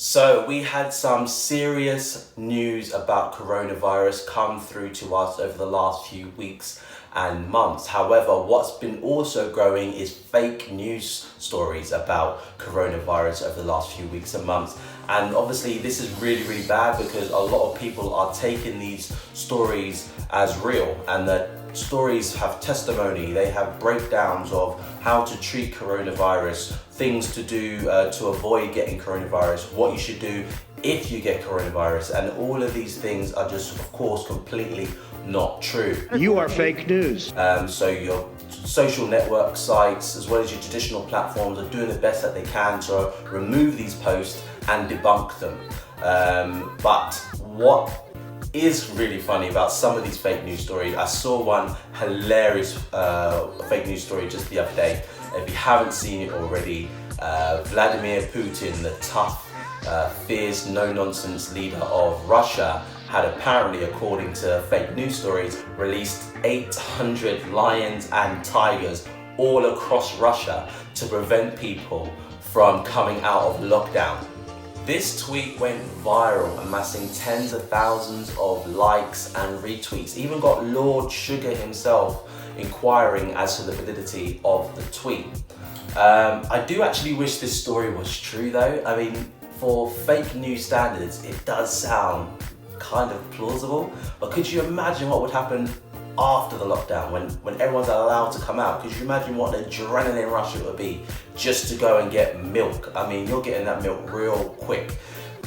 So we had some serious news about coronavirus come through to us over the last few weeks and months. However, what's been also growing is fake news stories about coronavirus over the last few weeks and months. And obviously this is really, really bad because a lot of people are taking these stories as real, and the stories have testimony, they have breakdowns of how to treat coronavirus, things to do to avoid getting coronavirus, what you should do if you get coronavirus, and all of these things are just, of course, completely not true. You are fake news. So your social network sites, as well as your traditional platforms, are doing the best that they can to remove these posts and debunk them. But what is really funny about some of these fake news stories, I saw one hilarious fake news story just the other day. If you haven't seen it already, Vladimir Putin, the tough, fierce, no-nonsense leader of Russia, had apparently, according to fake news stories, released 800 lions and tigers all across Russia to prevent people from coming out of lockdown. This tweet went viral, amassing tens of thousands of likes and retweets. Even got Lord Sugar himself inquiring as to the validity of the tweet. I do actually wish this story was true though. I mean, for fake news standards, it does sound kind of plausible, but could you imagine what would happen after the lockdown when everyone's allowed to come out? Could you imagine what an adrenaline rush it would be just to go and get milk? I mean, you're getting that milk real quick.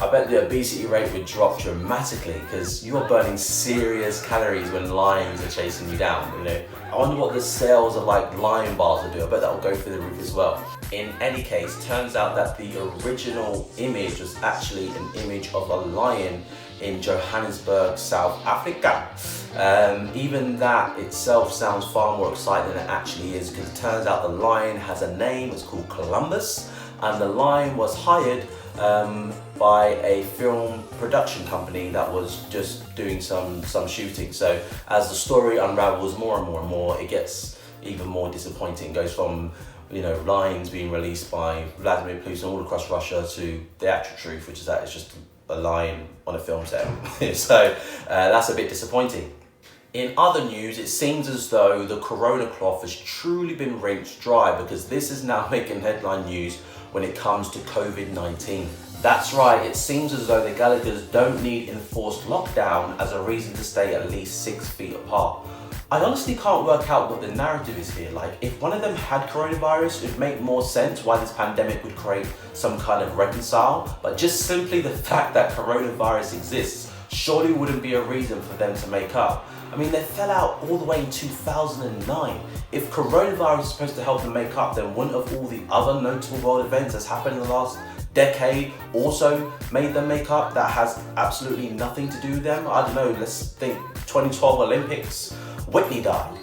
I bet the obesity rate would drop dramatically because you're burning serious calories when lions are chasing you down, you know. I wonder what the sales of like lion bars will do. I bet that will go through the roof as well. In any case, turns out that the original image was actually an image of a lion in Johannesburg, South Africa. Even that itself sounds far more exciting than it actually is, because it turns out the lion has a name. It's called Columbus, and the lion was hired by a film production company that was just doing some shooting. So as the story unravels more and more and more, it gets even more disappointing. It goes from, you know, lions being released by Vladimir Putin all across Russia to the actual truth, which is that it's just a lion on a film set. So that's a bit disappointing. In other news, it seems as though the corona cloth has truly been rinsed dry, because this is now making headline news when it comes to COVID-19. That's right, it seems as though the Gallagher's don't need enforced lockdown as a reason to stay at least 6 feet apart. I honestly can't work out what the narrative is here. Like, if one of them had coronavirus, it would make more sense why this pandemic would create some kind of reconcile. But just simply the fact that coronavirus exists surely wouldn't be a reason for them to make up. I mean, they fell out all the way in 2009. If coronavirus is supposed to help them make up, then wouldn't have all the other notable world events that's happened in the last decade also made them make up? That has absolutely nothing to do with them. I don't know, let's think 2012 Olympics. Whitney died.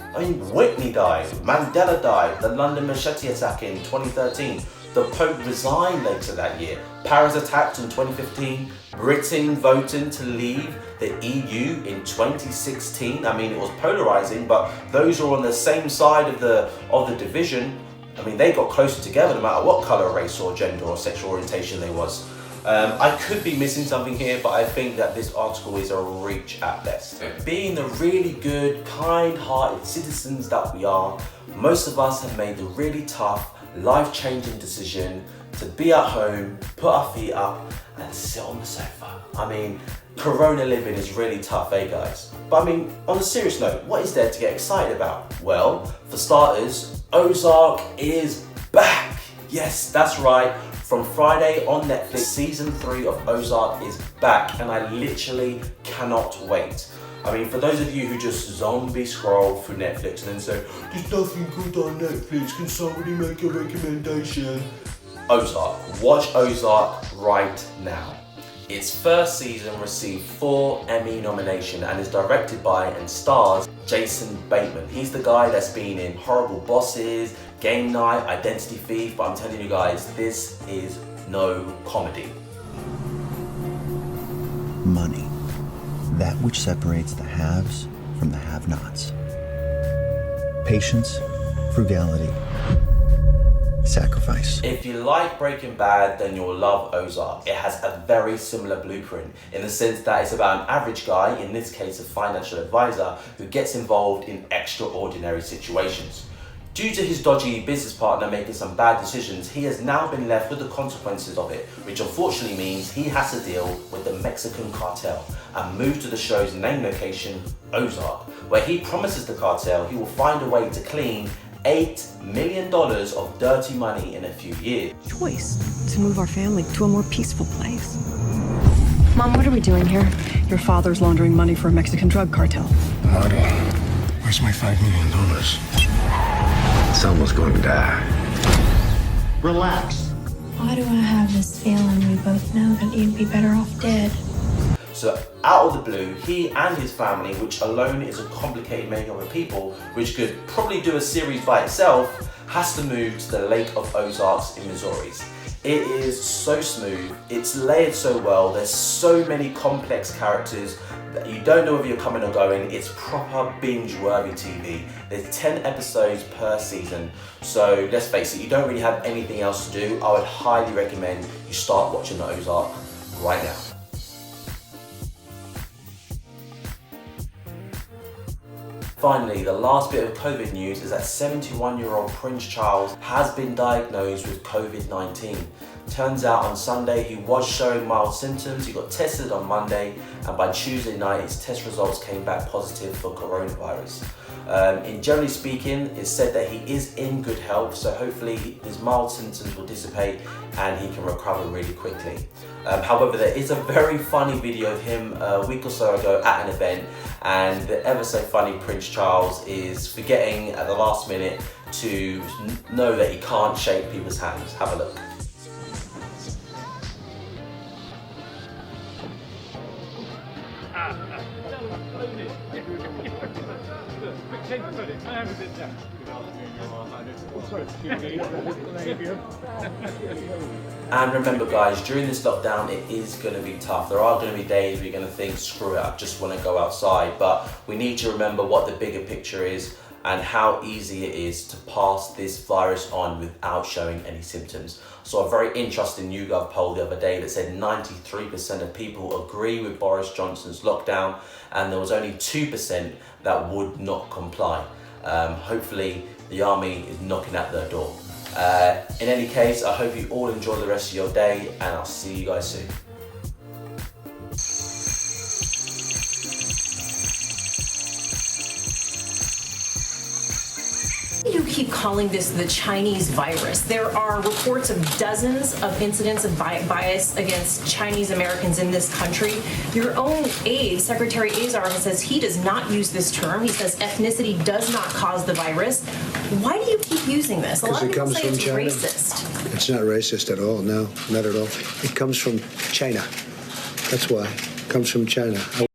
Whitney died. Mandela died. The London machete attack in 2013. The Pope resigned later that year. Paris attacked in 2015. Britain voting to leave the EU in 2016. I mean, it was polarizing, but those who are on the same side of the division, I mean, they got closer together no matter what color, race or gender or sexual orientation they was. I could be missing something here, but I think that this article is a reach at best. Being the really good, kind-hearted citizens that we are, most of us have made the really tough, life-changing decision to be at home, put our feet up, and sit on the sofa. I mean, corona living is really tough, eh guys? But I mean, on a serious note, what is there to get excited about? Well, for starters, Ozark is back. Yes, that's right. From Friday on Netflix, season 3 of Ozark is back, and I literally cannot wait. I mean, for those of you who just zombie scroll through Netflix and then say, there's nothing good on Netflix, can somebody make a recommendation? Ozark. Watch Ozark right now. Its first season received 4 Emmy nominations and is directed by and stars Jason Bateman. He's the guy that's been in Horrible Bosses, Game Night, Identity Thief, but I'm telling you guys, this is no comedy. Money. That which separates the haves from the have-nots. Patience, frugality, sacrifice. If you like Breaking Bad, then you'll love Ozark. It has a very similar blueprint in the sense that it's about an average guy, in this case a financial advisor, who gets involved in extraordinary situations. Due to his dodgy business partner making some bad decisions, he has now been left with the consequences of it, which unfortunately means he has to deal with the Mexican cartel and move to the show's main location, Ozark, where he promises the cartel he will find a way to clean $8 million of dirty money in a few years. Choice to move our family to a more peaceful place. Mom, what are we doing here? Your father's laundering money for a Mexican drug cartel. Marty, where's my $5 million? Someone's going to die. Relax. Why do I have this feeling we both know that you'd be better off dead? So out of the blue, he and his family, which alone is a complicated makeup of people, which could probably do a series by itself, has to move to the Lake of Ozarks in Missouri. It is so smooth, it's layered so well, there's so many complex characters that you don't know if you're coming or going. It's proper binge-worthy TV. There's 10 episodes per season, so let's face it, you don't really have anything else to do. I would highly recommend you start watching Ozark right now. Finally, the last bit of COVID news is that 71-year-old Prince Charles has been diagnosed with COVID-19. Turns out on Sunday he was showing mild symptoms. He got tested on Monday, and by Tuesday night his test results came back positive for coronavirus. In generally speaking, it's said that he is in good health, so hopefully his mild symptoms will dissipate and he can recover really quickly. However, there is a very funny video of him a week or so ago at an event, and the ever so funny Prince Charles is forgetting at the last minute to know that he can't shake people's hands. Have a look. And remember guys, during this lockdown it is going to be tough. There are going to be days where you're going to think, screw it, I just want to go outside. But we need to remember what the bigger picture is and how easy it is to pass this virus on without showing any symptoms. So a very interesting YouGov poll the other day that said 93% of people agree with Boris Johnson's lockdown, and there was only 2% that would not comply. Hopefully the army is knocking at their door. In any case, I hope you all enjoy the rest of your day, and I'll see you guys soon. You keep calling this the Chinese virus. There are reports of dozens of incidents of bias against Chinese Americans in this country. Your own aide, Secretary Ozark, says he does not use this term. He says ethnicity does not cause the virus. Why do you keep using this? A lot of people say it's racist. It's not racist at all. No, not at all. It comes from China. That's why. It comes from China.